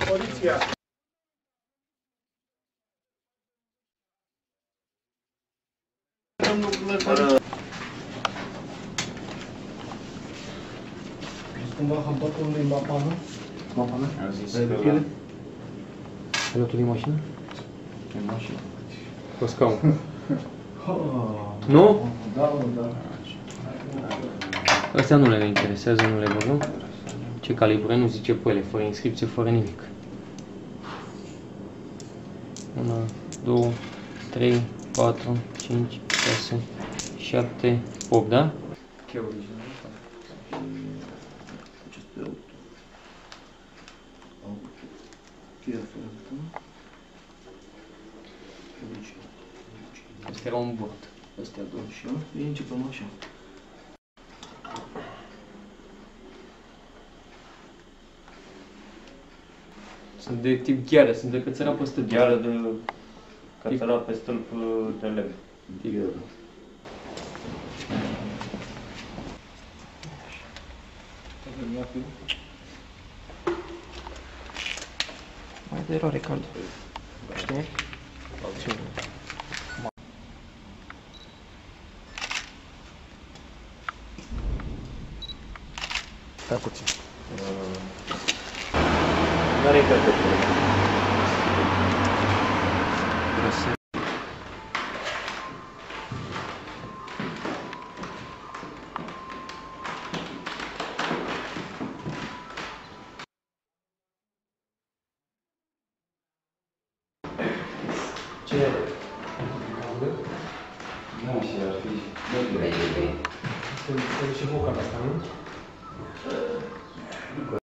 Poliția! Cumva habatul unui mapană? Mapană? Ai de piele? Ai luat-o din mașină? Din mașină. Pe scaun. Nu? Da, da. Astea nu le interesează, nu le văd, nu? Ce calibru, nu zice pe ele, fără inscripție, fără nimic. 1, 2, 3, 4, 5, 6, 7, 8, da? Ce original? Asta era un bot. Astea două și eu. Ei începem așa. Sunt de tip gheară, sunt de cățăra pe stâlp. Gheară de cățăra pe stâlp de lemn. Gheară. Mai de eroare cald. Știi? Stai puțin. N-are încărcătură. Ce e? Nu, și ar fi... Se duce boca asta, nu?